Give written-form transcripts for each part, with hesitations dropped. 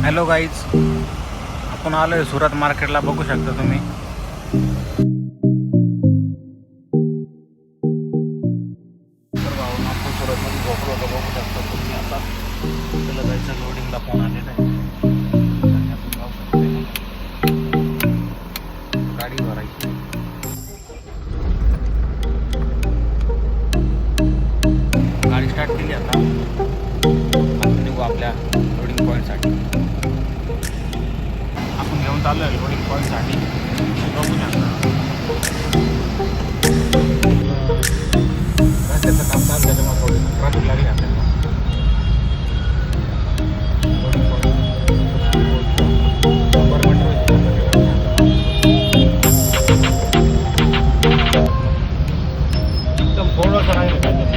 Hello guys, आपण आलोय सुरत मार्केटला. बघू शकता तुम्ही. तर भाऊ आपण सुरतमध्ये झोपलो होतो. बघू शकता तुम्ही. आता त्याला जायचं लोडिंगला फोन आलेला आहे. आणि आपण जाऊ शकतो. गाडी भरायची. गाडी स्टार्ट केली. आता आपण निघू आपल्या लोडिंग पॉईंटसाठी. आपण घेऊन चाललो आहे लोडिंग पॉईंटसाठी. बघू शकता रस्त्याचं काम चालू त्याच्यामुळे थोडी ट्रॅफिक लागली आपल्याला. लोडिंग पॉईंट एकदम थोडंसं राहील पाहिजे.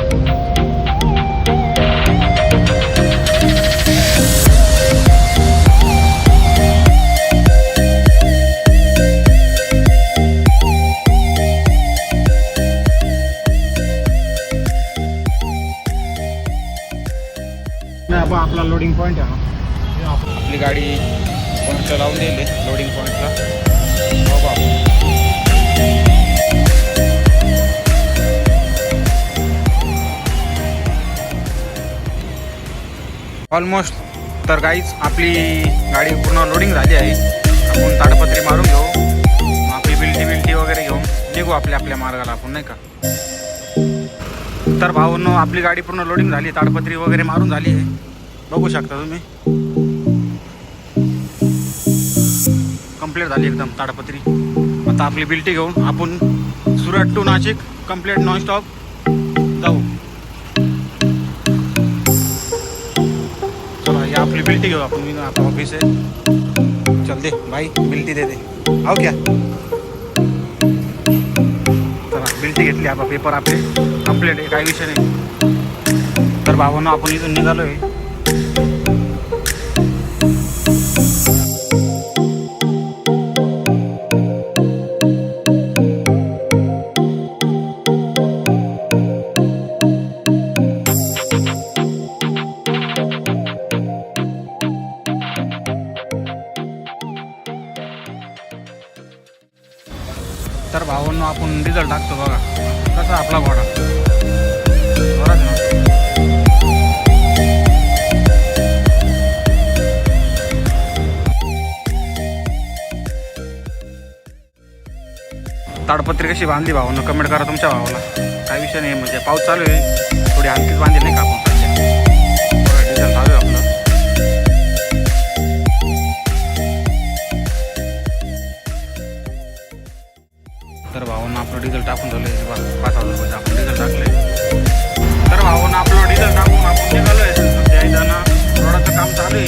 आपला लोडिंग पॉईंट आहे ना. आपली गाडी पॉईंटला लावून दिली लोडिंग पॉईंटला. बघू आपण. ऑलमोस्ट तर गाईच आपली गाडी पूर्ण लोडिंग झाली आहे. आपण ताडपत्री मारून घेऊ. आपली बिल्टी वगैरे घेऊन निघू आपल्या मार्गाला आपण, नाही का. तर भाऊंनो, आपली गाडी पूर्ण लोडिंग झाली. ताडपत्री वगैरे मारून झाली आहे. बघू शकता तुम्ही. कंप्लीट झाली एकदम ताडपत्री. आता आपली बिल्टी घेऊन आपण Surat to Nashik complete nonstop जाऊ. चला, ही आपली बिल्टी घेऊ आपण. आपलं ऑफिस आहे. चल दे भाई, बिल्टी दे दे. आओ क्या. चला, बिल्टी घेतली. आपला पेपर आपले कंप्लीट आहे. काही विषय नाही. तर भावांनो, आपण इथून निघालो आहे. तर भावांनो, आपण डिझेल टाकतो. बघा कसा आपला घोडा. बराच ना. ताडपत्री कशी बांधली भावांनो, कमेंट करा तुमच्या भावाला. काही विषय नाही. म्हणजे पाऊस चालू आहे, थोडी हलकीच बांधली नाही का आपण सध्या. बघा, डिझेल चालू आहे आपलं. तर भावांना आपलं डिझेल टाकून झालं आहे. बघा, 5,000 रुपये आपण डिझेल टाकलं. तर भावांना आपलं डिझेल टाकून आपण निघालो आहे. सध्या इथं ना रोडाचं काम चालू आहे.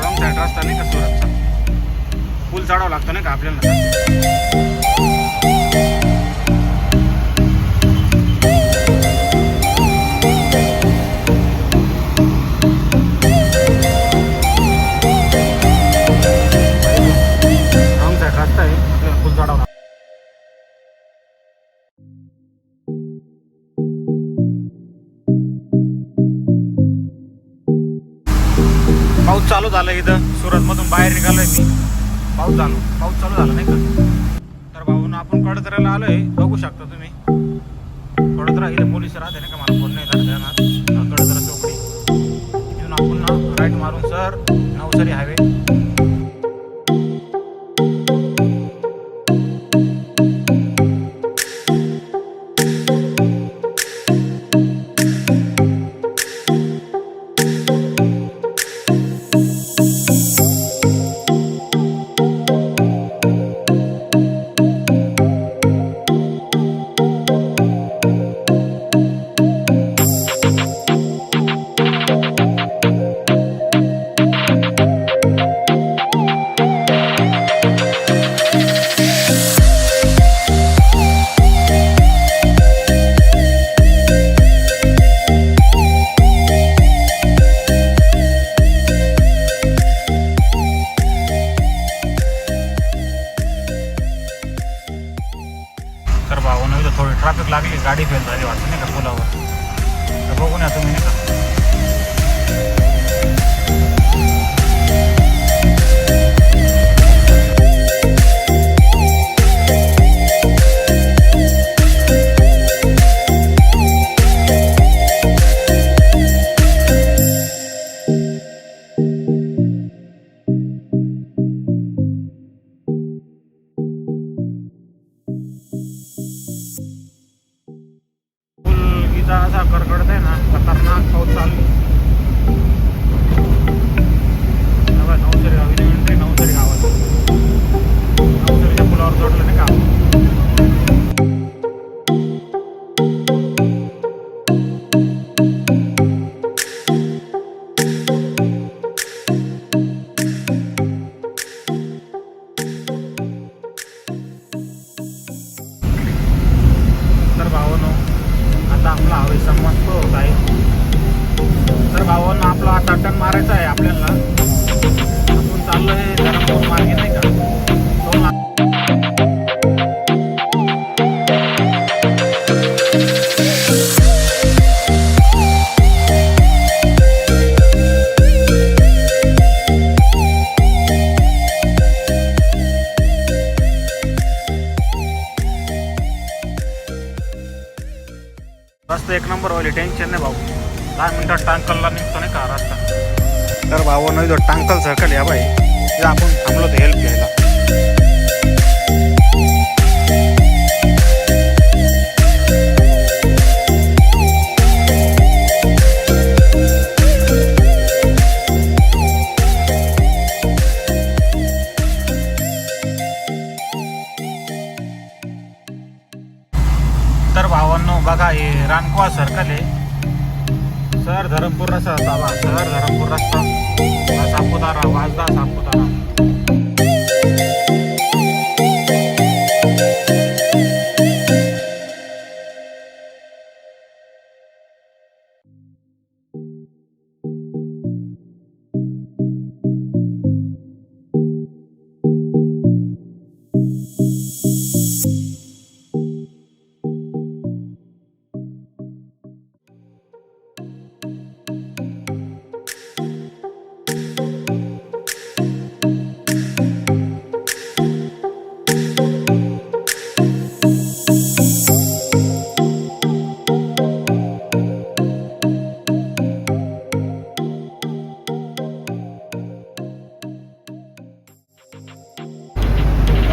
रॉंग साईड रस्ता नाही का सुरतचा. पूल चढावं लागतं नाही का आपल्याला. रॉंग साईड रस्ता आहे, आपल्याला पूल चढावं लागतं. पाऊस चालू झाला इथं. सुरतमधून बाहेर निघालोय मी. पाऊस चालू झाला नाही का. तर भाऊन आपण कडोदऱ्याला आलोय. बघू शकता तुम्ही. कडोदरा इथे पोलीस राहते नाही का. मला फोन नाही करणार. कडोदरा चौकडी इथून आपण ना राईट मारून सर नवसारी हायवे. ट्रॅफिक लागली, गाडी फेल झाली वाटतं नाही का पुलावर. तर बघून या तुम्ही नाही का. नंबर वाली टेन्शन नाही भाऊ. 10 मिनिटात टांकलला निघतो नाही का रस्ता. तर भाऊ नाही जो टांकल सर्कल या बाई तिथं आपण थांबलो तर हेल्प घ्यायला. तर भावांनो बघा हे रानकुवा सर्कल आहे. सर धरमपूर रस्ता बाबा, सर धरमपूर रस्ता सापुतारा वाजदा सापुतारा.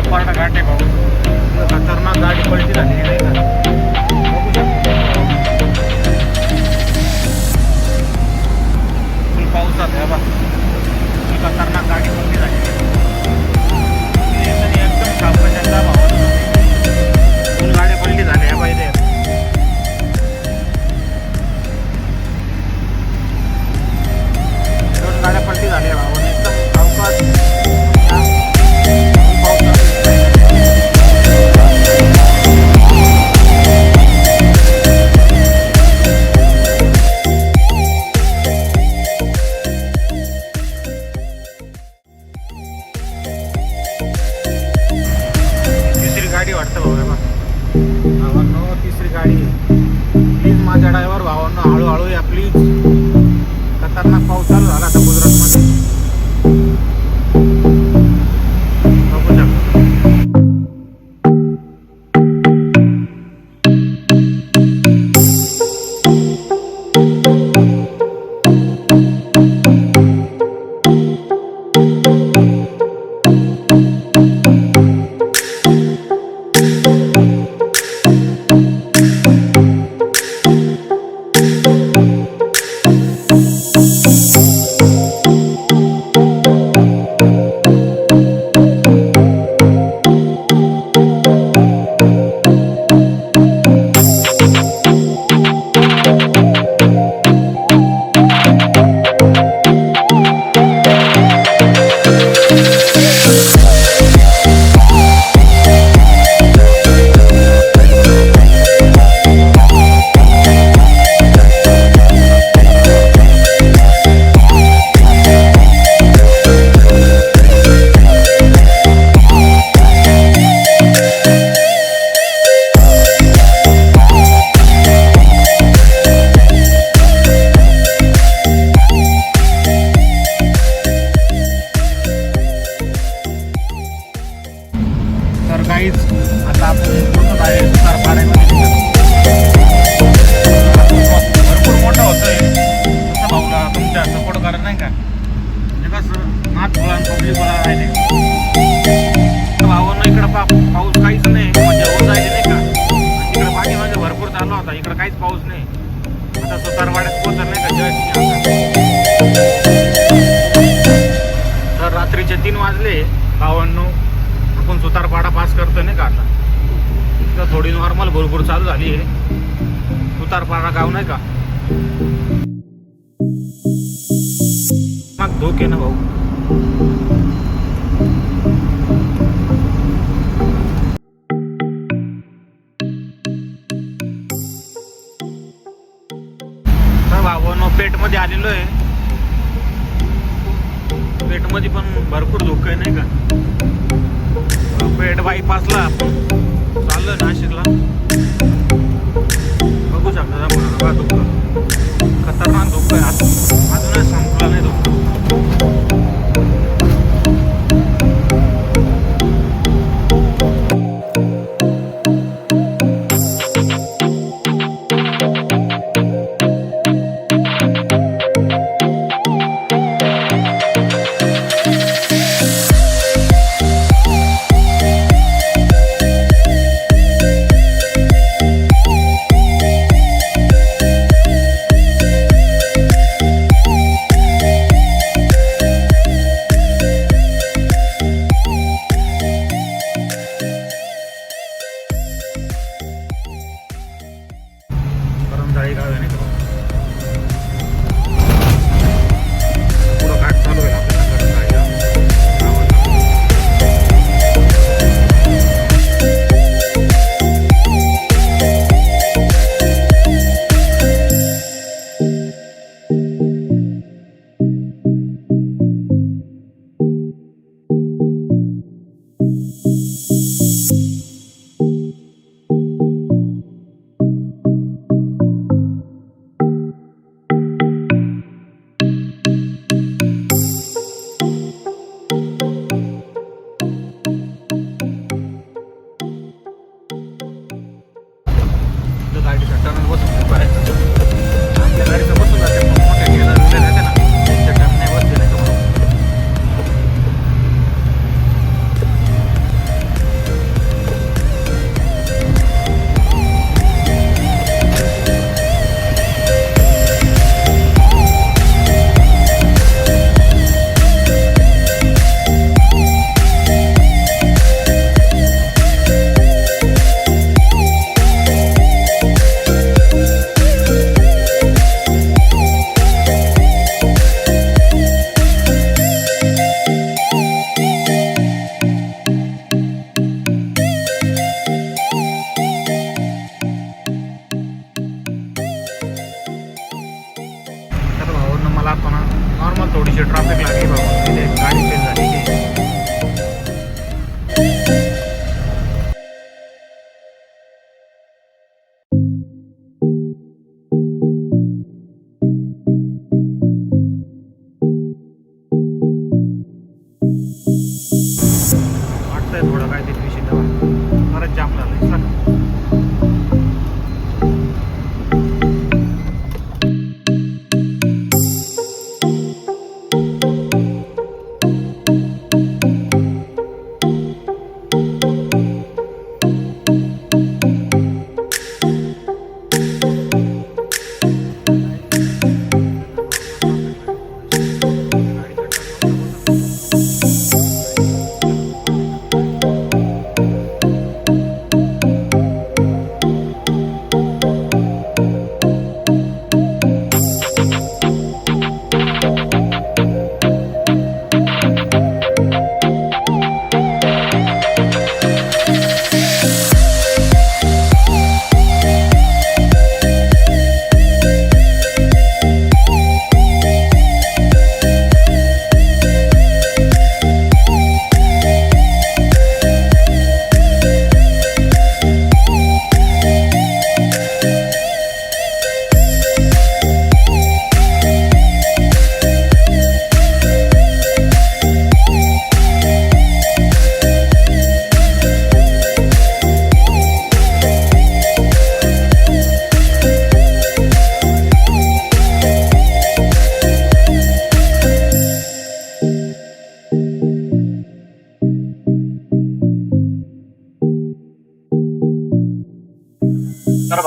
कपारटा घाट आहे भाऊ. खतरनाक गाडी पलटी झाली नाही का. बघू शकतो फुल पावसात आहे बा. खतरनाक गाडी पलटी झाली एकदम सापडा भावाला. फुल गाडी पलटी झाली आहे बाई. ते दोन गाड्या पलटी झाल्या भावाने एकदम अवकाश. गाडी वाटतं भावांनो, तिसरी गाडी. प्लीज माझ्या ड्रायव्हर भावांनो हळूहळू या प्लीज. खतरनाक पाऊस चालू झाला आता गुजरातमध्ये. बघू शकतो. काहीच आता आपण पोहोचत आहे सुतारपाड्यामध्ये. भरपूर मोठा होतोय भाऊला तुमच्या सपोर्ट करत नाही का. म्हणजे कसं नाथ फुलान पब्लिक मला राहिले भावांना. इकडं पाऊस काहीच नाही म्हणजे होत राहिले नाही का. तिकडं पाणी म्हणजे भरपूर चालू होता. इकडं काहीच पाऊस नाही. आता सुतारपाड्यात पोहोचत नाही का जस्ट. तर रात्रीचे 3 वाजले भावांनो. आपण सुतारपाडा पास करतो नाही का. आता तर थोडी नॉर्मल भरपूर चालू झाली आहे. सुतारपाडा गाव नाही का. मग धोके ना भाऊ. तर भावांनो पेठमध्ये आलेलो आहे. पेठमध्ये पण भरपूर धोके नाही का. पेठ बायपासला आपण चाललोय नाशिकला. बघू शकता बघा धोका. खतरनाक धोका आहे. अजूनच संपला नाही धोका.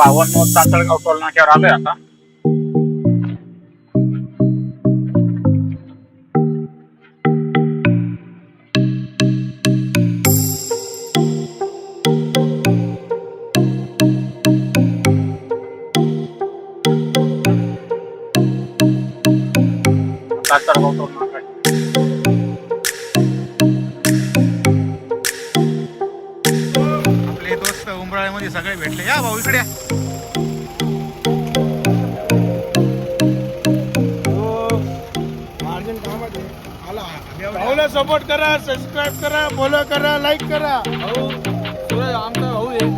भावांनो चांदळगाव टोल नाक्यावर आलोय आता. चांदळगाव टोल नाका आपले दोस्त उंबराळ्यामध्ये सगळे भेटले. या भाऊ इकडे. भाऊला सपोर्ट करा, सबस्क्राईब करा, फॉलो करा, लाईक करा. भाऊ सूरज आमचा भाऊ आहे.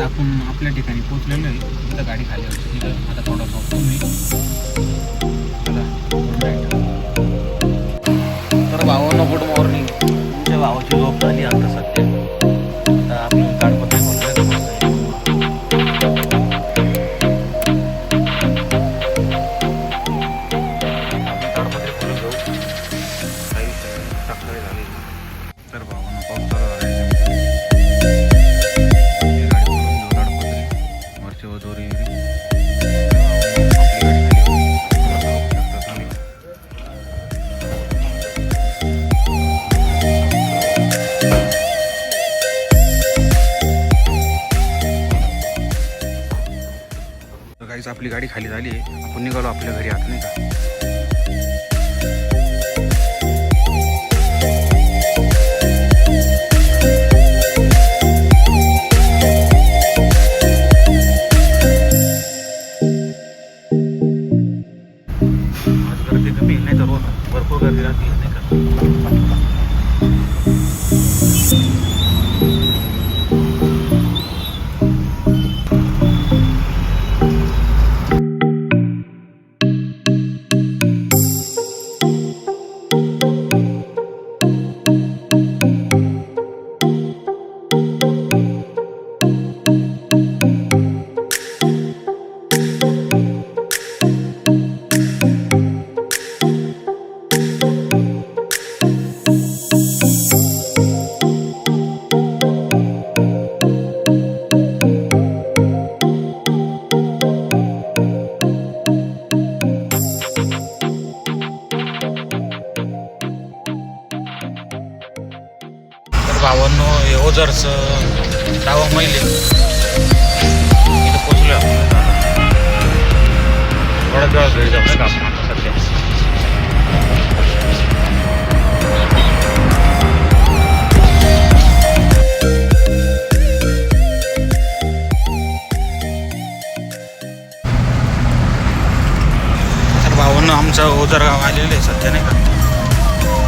आपण आपल्या ठिकाणी पोहोचलेलो आहे. तिथं गाडी खाली होती. तिथं आता थोडा तुम्ही तर भावांनो गुड मॉर्निंग. तुमच्या भावाची झोप झाली आता सध्या. आता आपण काढपत्र खोलून घेऊ. काही सकाळी झाली तर भावांना पाऊस चालू झाला. आपली गाडी खाली झाली आहे. आपण निघालो आपल्या घरी आता नाही का. आज गर्दी कमी नाही तर रोज भरपूर गर्दी राहते नाही का. भावांनो हे ओझरचं डावा मैल इथं पोचलो आपण. थोड्याच वेळा घरी जाऊ का आपण आता सध्या. तर भावांनो आमचं ओझर गाव आलेलं आहे सध्या नाही का.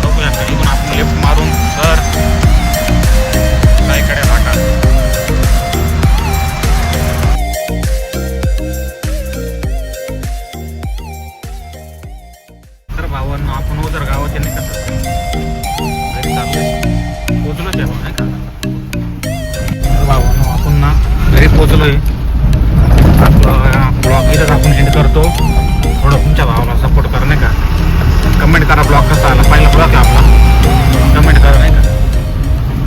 बघूया इकडून आपण लेफ्ट मारून तर रायकडे फाटा. भावांना आपण उदर गावात नाही कसं घरी चाललोय पोचलोच आहे नाही का. तर भावांनो आपण ना घरी पोचलोय. आपला ब्लॉग इथंच आपण एंड करतो. थोडं तुमच्या भावाला सपोर्ट करा नाही का. कमेंट करा ब्लॉग कसा आला. पहिला ब्लॉग आहे आपला. कमेंट करा नाही का.